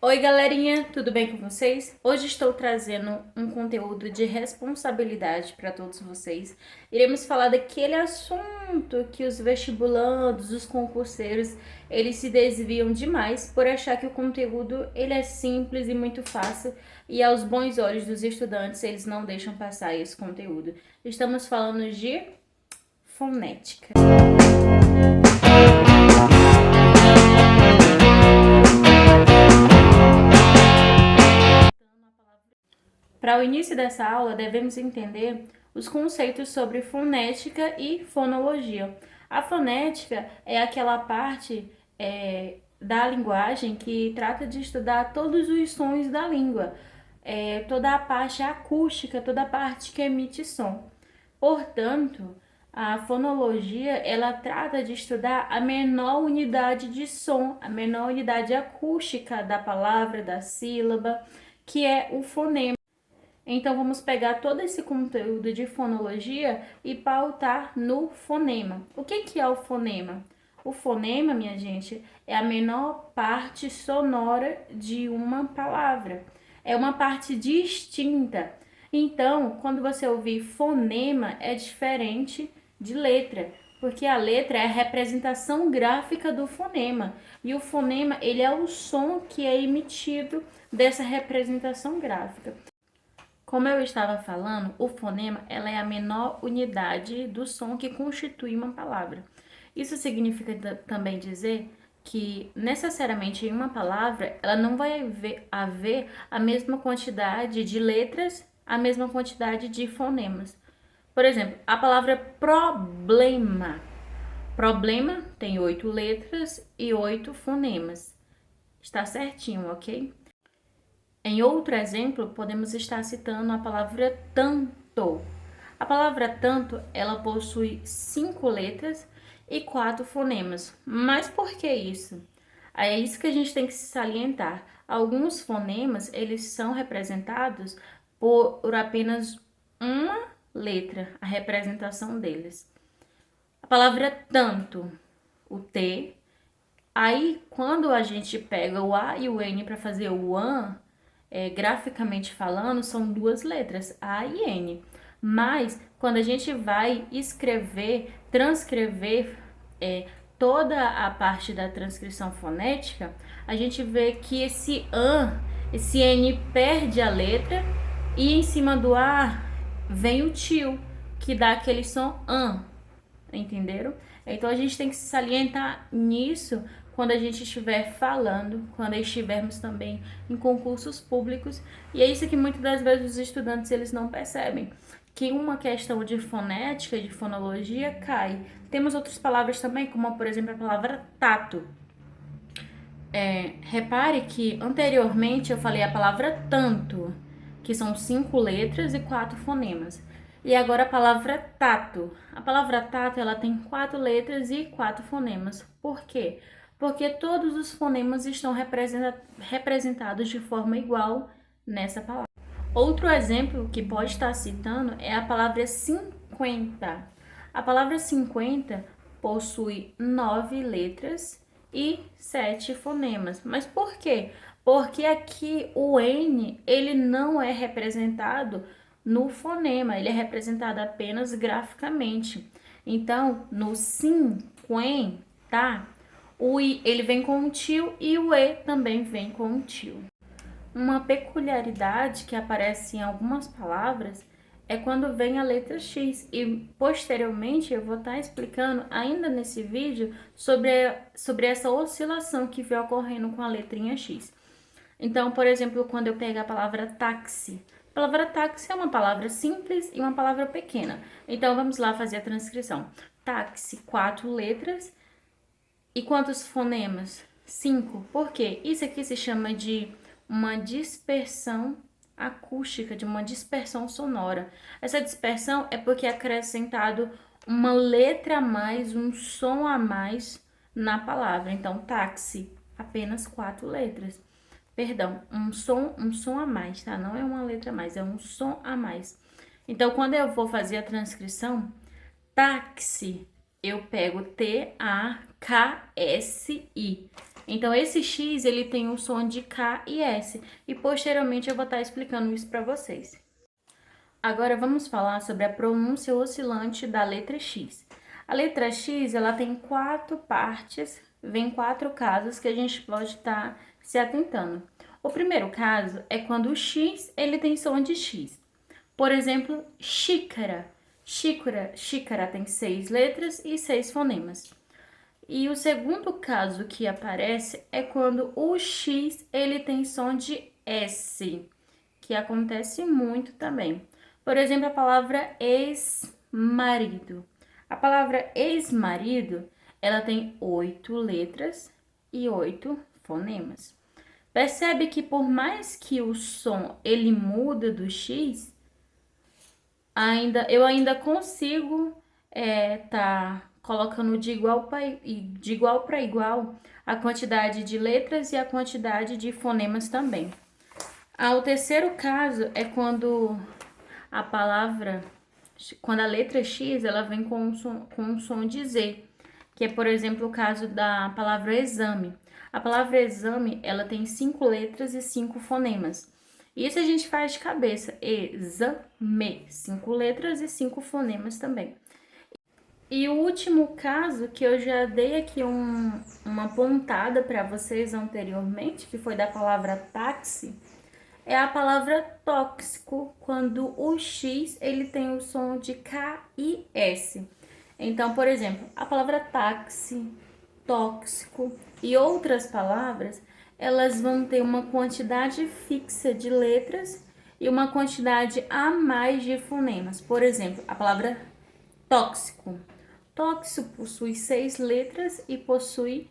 Oi, galerinha, tudo bem com vocês? Hoje estou trazendo um conteúdo de responsabilidade para todos vocês. Iremos falar daquele assunto que os vestibulandos, os concurseiros, eles se desviam demais por achar que o conteúdo ele é simples e muito fácil e aos bons olhos dos estudantes eles não deixam passar esse conteúdo. Estamos falando de fonética. Para o início dessa aula, devemos entender os conceitos sobre fonética e fonologia. A fonética é aquela parte da linguagem que trata de estudar todos os sons da língua, toda a parte acústica, toda a parte que emite som. Portanto, a fonologia ela trata de estudar a menor unidade de som, a menor unidade acústica da palavra, da sílaba, que é o fonema. Então, vamos pegar todo esse conteúdo de fonologia e pautar no fonema. O que é o fonema? O fonema, minha gente, é a menor parte sonora de uma palavra. É uma parte distinta. Então, quando você ouvir fonema, é diferente de letra, porque a letra é a representação gráfica do fonema. E o fonema, ele é o som que é emitido dessa representação gráfica. Como eu estava falando, o fonema ela é a menor unidade do som que constitui uma palavra. Isso significa também dizer que necessariamente em uma palavra ela não vai haver a mesma quantidade de letras, a mesma quantidade de fonemas. Por exemplo, a palavra problema. Problema tem 8 letras e 8 fonemas. Está certinho, ok? Em outro exemplo, podemos estar citando a palavra tanto. A palavra tanto, ela possui 5 letras e 4 fonemas. Mas por que isso? É isso que a gente tem que se salientar. Alguns fonemas, eles são representados por apenas uma letra, a representação deles. A palavra tanto, o T. Aí, quando a gente pega o A e o N para fazer o AN, graficamente falando, são duas letras, A e N. Mas, quando a gente vai escrever, transcrever toda a parte da transcrição fonética, a gente vê que esse AN, esse N perde a letra e em cima do A vem o tio, que dá aquele som AN. Entenderam? Então a gente tem que se salientar nisso quando a gente estiver falando, quando estivermos também em concursos públicos. E é isso que muitas das vezes os estudantes eles não percebem, que uma questão de fonética, de fonologia cai. Temos outras palavras também, como por exemplo a palavra tato. Repare que anteriormente eu falei a palavra tanto, que são 5 letras e 4 fonemas. E agora a palavra tato. A palavra tato ela tem 4 letras e 4 fonemas. Por quê? Porque todos os fonemas estão representados de forma igual nessa palavra. Outro exemplo que pode estar citando é a palavra 50. A palavra 50 possui 9 letras e 7 fonemas. Mas por quê? Porque aqui o N ele não é representado no fonema, ele é representado apenas graficamente. Então, no 50, o I ele vem com um tio e o E também vem com um tio. Uma peculiaridade que aparece em algumas palavras é quando vem a letra X e posteriormente eu vou estar explicando ainda nesse vídeo sobre essa oscilação que vem ocorrendo com a letrinha X. Então, por exemplo, quando eu pego a palavra táxi, a palavra táxi é uma palavra simples e uma palavra pequena. Então, vamos lá fazer a transcrição. Táxi, 4 letras e quantos fonemas? 5. Por quê? Isso aqui se chama de uma dispersão acústica, de uma dispersão sonora. Essa dispersão é porque é acrescentado uma letra a mais, um som a mais na palavra. Então, táxi, apenas 4 letras. Perdão, um som a mais, tá? Não é uma letra a mais, é um som a mais. Então, quando eu vou fazer a transcrição, táxi, eu pego T-A-K-S-I. Então, esse X, ele tem o som de K e S. E, posteriormente, eu vou estar explicando isso para vocês. Agora, vamos falar sobre a pronúncia oscilante da letra X. A letra X, ela tem 4 partes, vem 4 casos que a gente pode estar se atentando. O primeiro caso é quando o X, ele tem som de X. Por exemplo, xícara. Xícara tem 6 letras e 6 fonemas. E o segundo caso que aparece é quando o X ele tem som de S, que acontece muito também. Por exemplo, a palavra ex-marido. A palavra ex-marido, ela tem 8 letras e 8 fonemas. Percebe que por mais que o som ele muda do X, eu ainda consigo tá colocando de igual para igual a quantidade de letras e a quantidade de fonemas também. O terceiro caso é quando a letra X ela vem com um som de Z, que é, por exemplo, o caso da palavra exame. A palavra exame, ela tem 5 letras e 5 fonemas. Isso a gente faz de cabeça. Exame, 5 letras e 5 fonemas também. E o último caso, que eu já dei aqui uma pontada para vocês anteriormente, que foi da palavra táxi, é a palavra tóxico, quando o X ele tem o som de K e S. Então, por exemplo, a palavra táxi, tóxico e outras palavras, elas vão ter uma quantidade fixa de letras e uma quantidade a mais de fonemas. Por exemplo, a palavra tóxico. Tóxico possui 6 letras e possui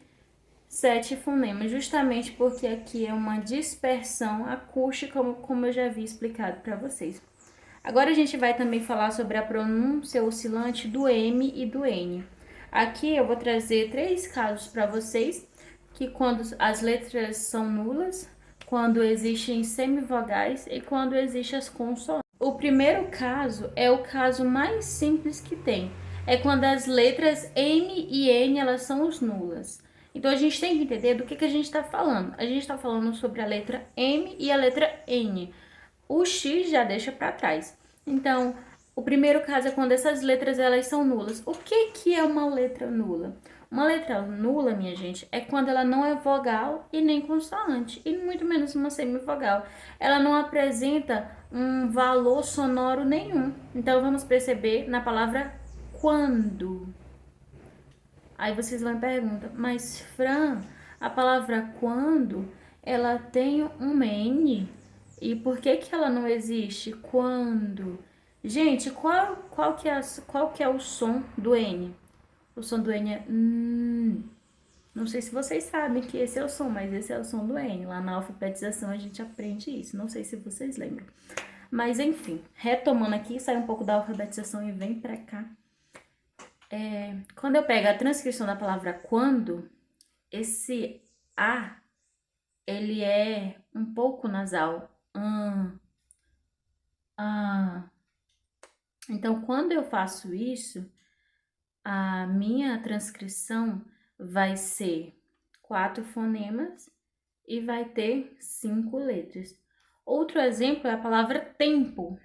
7 fonemas, justamente porque aqui é uma dispersão acústica, como eu já havia explicado para vocês. Agora a gente vai também falar sobre a pronúncia oscilante do M e do N. Aqui eu vou trazer 3 casos para vocês, que quando as letras são nulas, quando existem semivogais e quando existem as consoantes. O primeiro caso é o caso mais simples que tem. É quando as letras M e N elas são os nulas. Então a gente tem que entender do que a gente está falando. A gente está falando sobre a letra M e a letra N. O X já deixa para trás. Então, o primeiro caso é quando essas letras elas são nulas. O que é uma letra nula? Uma letra nula, minha gente, é quando ela não é vogal e nem consoante, e muito menos uma semivogal. Ela não apresenta um valor sonoro nenhum. Então, vamos perceber na palavra quando. Aí vocês vão perguntar, mas Fran, a palavra quando, ela tem um N, e por que ela não existe? Quando? Gente, qual que é o som do N? O som do N é Não sei se vocês sabem que esse é o som, mas esse é o som do N. Lá na alfabetização a gente aprende isso. Não sei se vocês lembram. Mas enfim, retomando aqui, sai um pouco da alfabetização e vem pra cá. Quando eu pego a transcrição da palavra quando, esse A, ele é um pouco nasal. Então, quando eu faço isso, a minha transcrição vai ser 4 fonemas e vai ter 5 letras. Outro exemplo é a palavra tempo.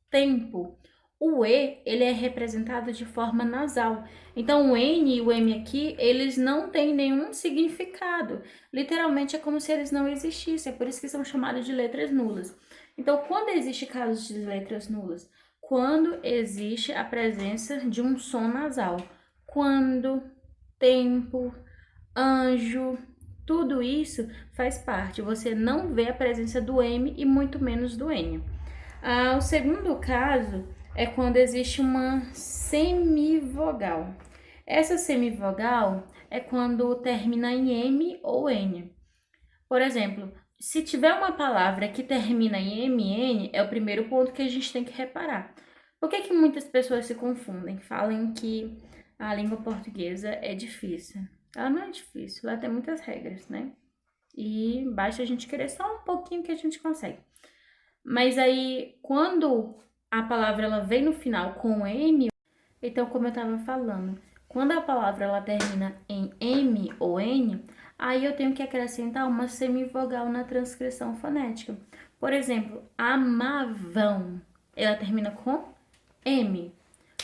Tempo. O E, ele é representado de forma nasal. Então, o N e o M aqui, eles não têm nenhum significado. Literalmente, é como se eles não existissem. É por isso que são chamados de letras nulas. Então, quando existe casos de letras nulas? Quando existe a presença de um som nasal. Quando, tempo, anjo, tudo isso faz parte. Você não vê a presença do M e muito menos do N. O segundo caso é quando existe uma semivogal. Essa semivogal é quando termina em M ou N. Por exemplo, se tiver uma palavra que termina em M e N, é o primeiro ponto que a gente tem que reparar. Por que muitas pessoas se confundem? Falam que a língua portuguesa é difícil. Ela não é difícil, ela tem muitas regras, né? E basta a gente querer só um pouquinho que a gente consegue. Mas aí, quando a palavra ela vem no final com M, então, como eu estava falando, quando a palavra ela termina em M ou N, Aí eu tenho que acrescentar uma semivogal na transcrição fonética. Por exemplo, amavam. Ela termina com M.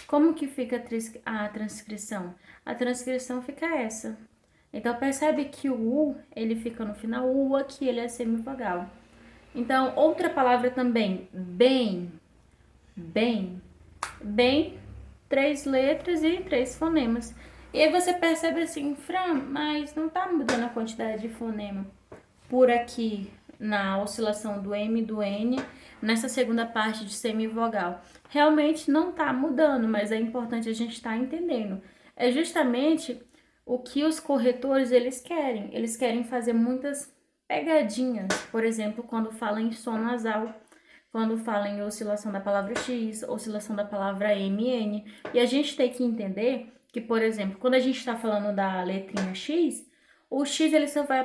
Como que fica a transcrição? A transcrição fica essa. Então, percebe que o U, ele fica no final, o U aqui, ele é semivogal. Então, outra palavra também, bem, bem, bem, 3 letras e 3 fonemas. E aí você percebe assim, Fran, mas não tá mudando a quantidade de fonema por aqui na oscilação do M e do N, nessa segunda parte de semivogal. Realmente não tá mudando, mas é importante a gente estar entendendo. É justamente o que os corretores eles querem. Eles querem fazer muitas pegadinhas. Por exemplo, quando falam em som nasal, quando falam em oscilação da palavra X, oscilação da palavra MN. E a gente tem que entender que, por exemplo, quando a gente está falando da letrinha X, o X ele só vai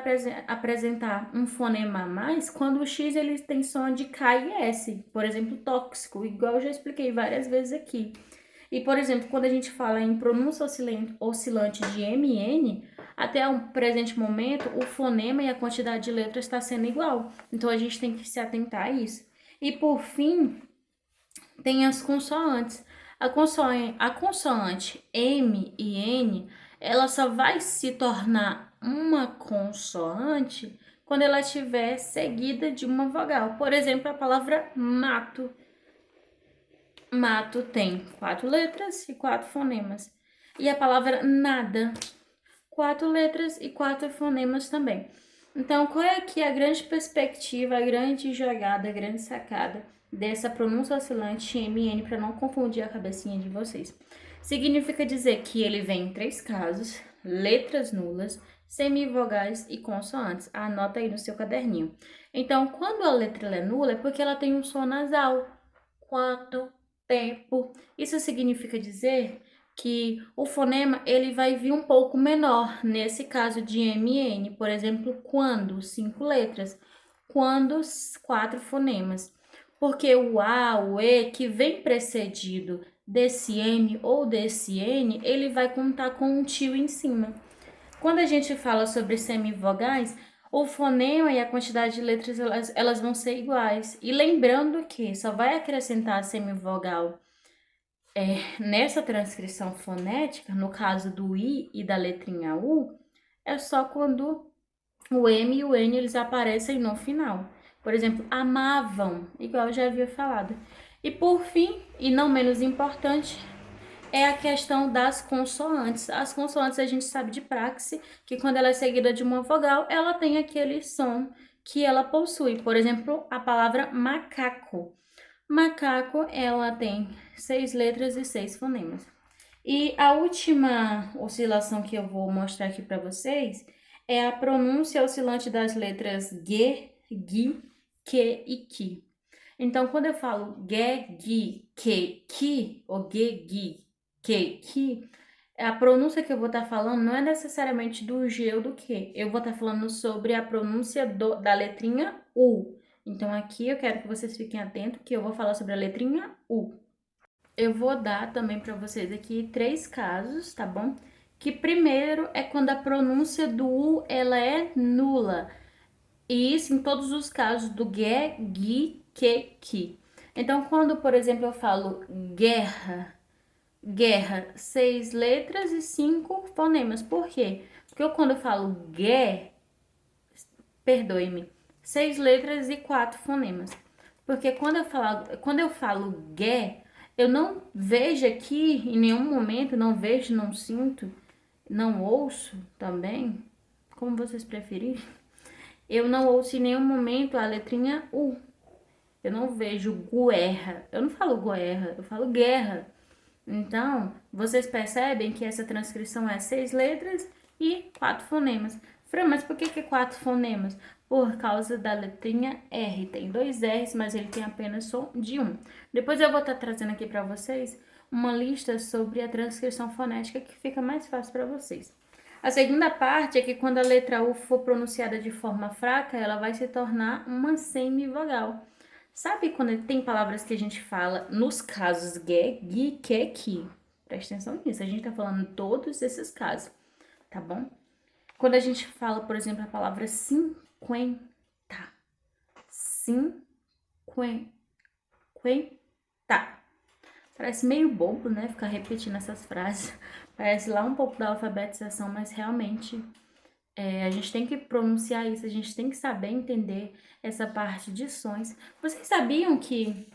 apresentar um fonema a mais quando o X ele tem som de K e S, por exemplo, tóxico, igual eu já expliquei várias vezes aqui. E, por exemplo, quando a gente fala em pronúncia oscilante de MN, até o presente momento, o fonema e a quantidade de letras está sendo igual. Então, a gente tem que se atentar a isso. E, por fim, tem as consoantes. A consoante M e N, ela só vai se tornar uma consoante quando ela estiver seguida de uma vogal. Por exemplo, a palavra mato. Mato tem 4 letras e 4 fonemas. E a palavra nada, 4 letras e 4 fonemas também. Então, qual é aqui a grande perspectiva, a grande jogada, a grande sacada dessa pronúncia oscilante MN para não confundir a cabecinha de vocês? Significa dizer que ele vem em 3 casos: letras nulas, semivogais e consoantes. Anota aí no seu caderninho. Então, quando a letra é nula, é porque ela tem um som nasal. Quando, tempo. Isso significa dizer que o fonema ele vai vir um pouco menor, nesse caso de MN, por exemplo, quando, 5 letras, quando, 4 fonemas. Porque o A, o E, que vem precedido desse M ou desse N, ele vai contar com um tio em cima. Quando a gente fala sobre semivogais, o fonema e a quantidade de letras elas vão ser iguais. E lembrando que só vai acrescentar a semivogal nessa transcrição fonética, no caso do I e da letrinha U, é só quando o M e o N eles aparecem no final. Por exemplo, amavam, igual eu já havia falado. E por fim, e não menos importante, é a questão das consoantes. As consoantes a gente sabe de praxe que quando ela é seguida de uma vogal, ela tem aquele som que ela possui. Por exemplo, a palavra macaco. Macaco, ela tem 6 letras e 6 fonemas. E a última oscilação que eu vou mostrar aqui para vocês é a pronúncia oscilante das letras G, Gi, Que e Ki. Então, quando eu falo Ge, Gi, Que, Ki, ou Ge, Gi, Que, Ki, a pronúncia que eu vou estar falando não é necessariamente do G ou do Q. Eu vou estar falando sobre a pronúncia da letrinha U. Então, aqui eu quero que vocês fiquem atentos que eu vou falar sobre a letrinha U. Eu vou dar também para vocês aqui 3 casos, tá bom? Que primeiro é quando a pronúncia do U ela é nula. E isso em todos os casos do ge, gi, que, ki. Então, quando, por exemplo, eu falo guerra, guerra, 6 letras e 5 fonemas. Por quê? Porque quando eu falo perdoe-me, 6 letras e 4 fonemas. Porque quando eu falo eu não vejo aqui em nenhum momento, não vejo, não sinto, não ouço também, como vocês preferirem. Eu não ouço em nenhum momento a letrinha U. Eu não vejo guerra. Eu não falo guerra, eu falo guerra. Então, vocês percebem que essa transcrição é 6 letras e 4 fonemas. Fran, mas por que 4 fonemas? Por causa da letrinha R. Tem 2 R's, mas ele tem apenas som de 1. Depois eu vou estar trazendo aqui para vocês uma lista sobre a transcrição fonética que fica mais fácil para vocês. A segunda parte é que quando a letra U for pronunciada de forma fraca, ela vai se tornar uma semivogal. Sabe quando tem palavras que a gente fala nos casos ge, gi, que, ki? Presta atenção nisso, a gente tá falando todos esses casos, tá bom? Quando a gente fala, por exemplo, a palavra 50. 50. Parece meio bobo, né? Ficar repetindo essas frases. Parece lá um pouco da alfabetização, mas realmente a gente tem que pronunciar isso, a gente tem que saber entender essa parte de sons. Vocês sabiam que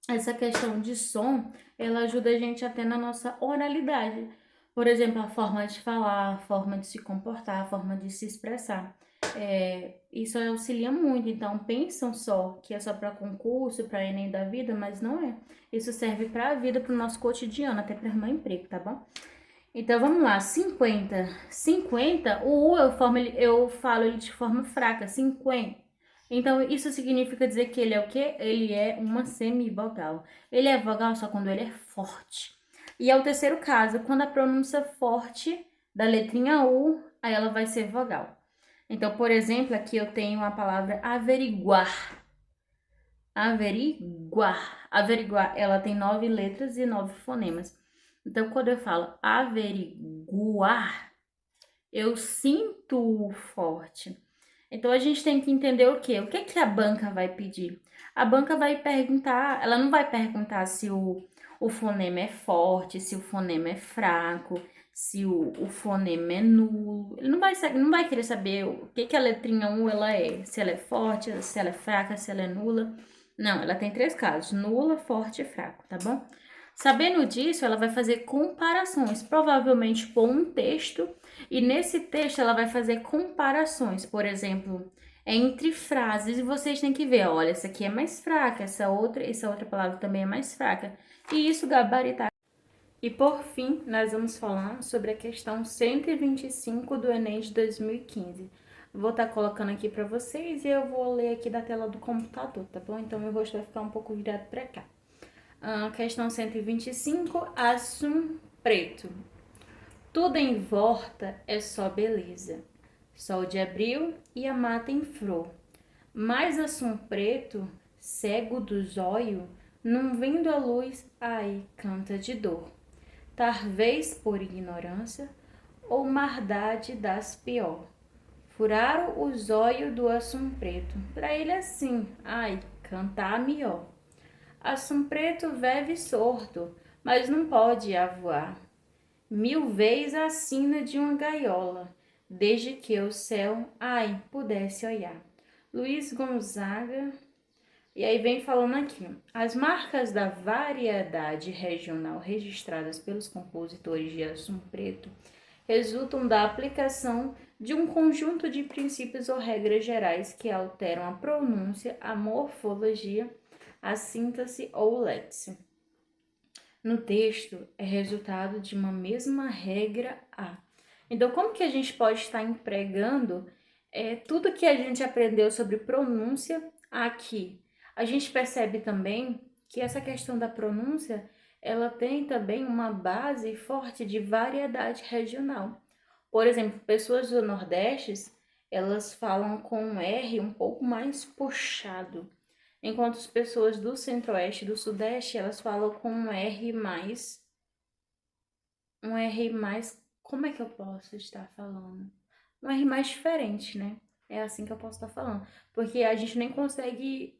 essa questão de som, ela ajuda a gente até na nossa oralidade? Por exemplo, a forma de falar, a forma de se comportar, a forma de se expressar. Isso auxilia muito. Então, pensam só que é só para concurso, para Enem da vida, mas não é. Isso serve para a vida, para o nosso cotidiano, até para arrumar emprego, tá bom? Então, vamos lá. 50. 50, o U eu falo ele de forma fraca. 50. Então, isso significa dizer que ele é o quê? Ele é uma semivogal. Ele é vogal só quando ele é forte. E é o terceiro caso, quando a pronúncia forte da letrinha U, aí ela vai ser vogal. Então, por exemplo, aqui eu tenho a palavra averiguar. Averiguar. Averiguar, ela tem 9 letras e 9 fonemas. Então, quando eu falo averiguar, eu sinto forte. Então, a gente tem que entender o quê? O que que a banca vai pedir? A banca vai perguntar, ela não vai perguntar se o fonema é forte, se o fonema é fraco, se o fonema é nulo. Ele não vai querer saber o que que a letrinha U ela é, se ela é forte, se ela é fraca, se ela é nula. Não, ela tem 3 casos, nula, forte e fraco, tá bom? Sabendo disso, ela vai fazer comparações, provavelmente com um texto, e nesse texto ela vai fazer comparações, por exemplo, entre frases, e vocês têm que ver, olha, essa aqui é mais fraca, essa outra palavra também é mais fraca, e isso gabaritar. E por fim, nós vamos falar sobre a questão 125 do Enem de 2015. Vou estar colocando aqui para vocês e eu vou ler aqui da tela do computador, tá bom? Então meu rosto vai ficar um pouco virado para cá. Questão 125, assum preto. Tudo em volta é só beleza. Sol de abril e a mata em flor. Mas assum preto, cego do zóio, não vendo a luz, ai, canta de dor. Talvez por ignorância ou maldade das pior. Furaram o zóio do assum preto. Pra ele assim, ai, cantar melhor. Assum preto vive sordo, mas não pode avoar. 1000 vezes a sina de uma gaiola, desde que o céu, ai, pudesse olhar. Luiz Gonzaga. E aí vem falando aqui, as marcas da variedade regional registradas pelos compositores de Assum Preto resultam da aplicação de um conjunto de princípios ou regras gerais que alteram a pronúncia, a morfologia, a síntese ou o léxico. No texto, é resultado de uma mesma regra A. Então, como que a gente pode estar empregando tudo que a gente aprendeu sobre pronúncia aqui? A gente percebe também que essa questão da pronúncia, ela tem também uma base forte de variedade regional. Por exemplo, pessoas do Nordeste, elas falam com um R um pouco mais puxado, enquanto as pessoas do Centro-Oeste e do Sudeste, elas falam com um R mais, como é que eu posso estar falando? Um R mais diferente, né? É assim que eu posso estar falando. Porque a gente nem consegue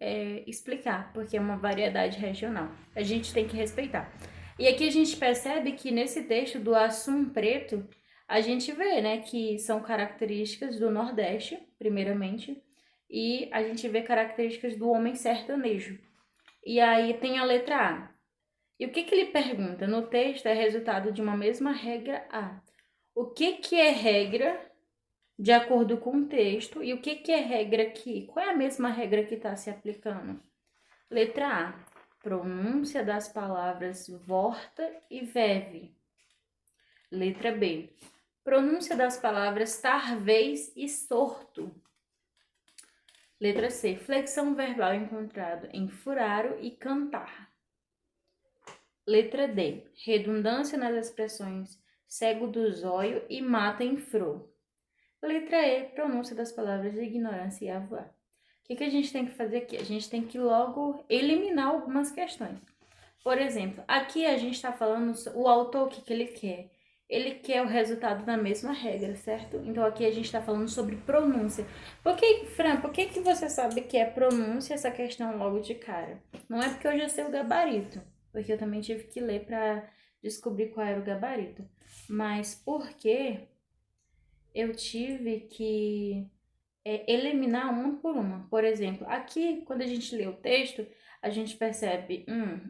explicar, porque é uma variedade regional. A gente tem que respeitar. E aqui a gente percebe que nesse texto do Assum Preto, a gente vê, né, que são características do Nordeste, primeiramente, e a gente vê características do homem sertanejo. E aí tem a letra A. E o que que ele pergunta? No texto é resultado de uma mesma regra A. O que que é regra de acordo com o texto e o que que é regra aqui? Qual é a mesma regra que está se aplicando? Letra A. Pronúncia das palavras vorta e veve. Letra B. Pronúncia das palavras talvez e sorto. Letra C. Flexão verbal encontrado em furaro e cantar. Letra D. Redundância nas expressões cego do zóio e mata em fro. Letra E. Pronúncia das palavras de ignorância e avoar. O que a gente tem que fazer aqui? A gente tem que logo eliminar algumas questões. Por exemplo, aqui a gente está falando, o autor, o que ele quer? ele quer o resultado da mesma regra, certo? Então aqui a gente está falando sobre pronúncia. Por que você sabe que é pronúncia essa questão logo de cara? Não é porque eu já sei o gabarito, porque eu também tive que ler para descobrir qual era o gabarito, mas porque eu tive que eliminar uma por uma. Por exemplo, aqui, quando a gente lê o texto, a gente percebe,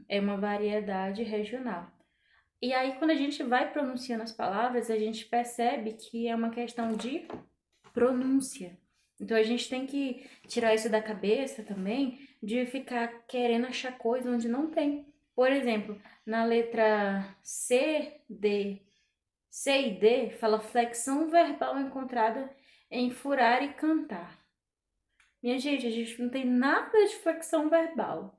é uma variedade regional. E aí, quando a gente vai pronunciando as palavras, a gente percebe que é uma questão de pronúncia. Então, a gente tem que tirar isso da cabeça também, de ficar querendo achar coisa onde não tem. Por exemplo, na letra C e D, fala flexão verbal encontrada em furar e cantar. Minha gente, a gente não tem nada de flexão verbal.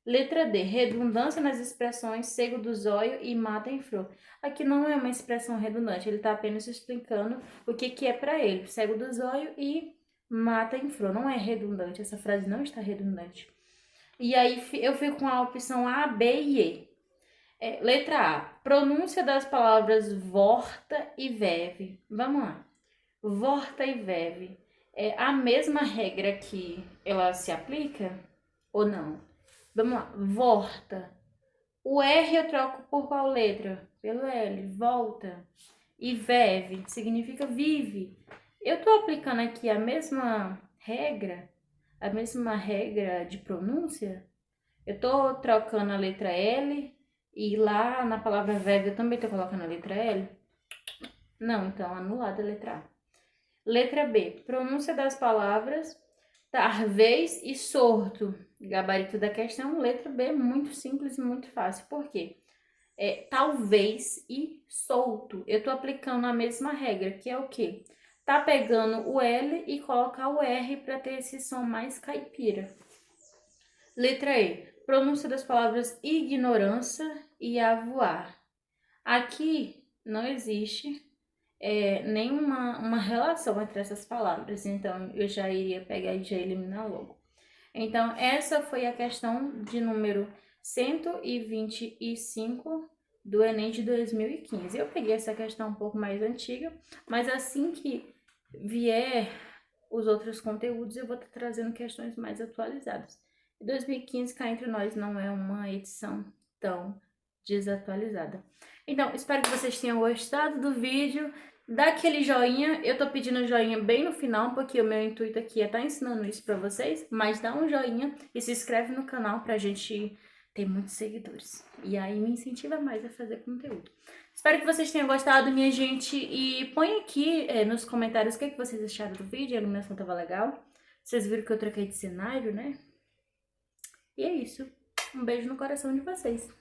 Letra D, redundância nas expressões cego do zóio e mata em flor. Aqui não é uma expressão redundante, ele está apenas explicando o que é para ele. Cego do zóio e mata em flor. Não é redundante, essa frase não está redundante. E aí eu fico com a opção A, B e E. Letra A, pronúncia das palavras vorta e verve. Vamos lá. Vorta e verve. É a mesma regra que ela se aplica ou não? Vamos lá. Vorta. O R eu troco por qual letra? Pelo L. Volta. E verve significa vive. Eu tô aplicando aqui a mesma regra de pronúncia. Eu tô trocando a letra L e lá na palavra verve eu também tô colocando a letra L. Não, então anulada a letra A. Letra B, pronúncia das palavras talvez e sorto. Gabarito da questão, letra B, muito simples e muito fácil. Por quê? Talvez e solto. Eu tô aplicando a mesma regra, que é o quê? Tá pegando o L e colocar o R para ter esse som mais caipira. Letra E, pronúncia das palavras ignorância e avoar. Aqui não existe nenhuma uma relação entre essas palavras, então eu já iria pegar e já eliminar logo. Então, essa foi a questão de número 125 do Enem de 2015. Eu peguei essa questão um pouco mais antiga, mas assim que vier os outros conteúdos, eu vou estar trazendo questões mais atualizadas. 2015, cá entre nós, não é uma edição tão desatualizada. Então, espero que vocês tenham gostado do vídeo. Dá aquele joinha, eu tô pedindo joinha bem no final, porque o meu intuito aqui é estar ensinando isso pra vocês, mas dá um joinha e se inscreve no canal pra gente ter muitos seguidores. E aí me incentiva mais a fazer conteúdo. Espero que vocês tenham gostado, minha gente, e põe aqui nos comentários o que vocês acharam do vídeo, a iluminação tava legal. Vocês viram que eu troquei de cenário, né? E é isso. Um beijo no coração de vocês.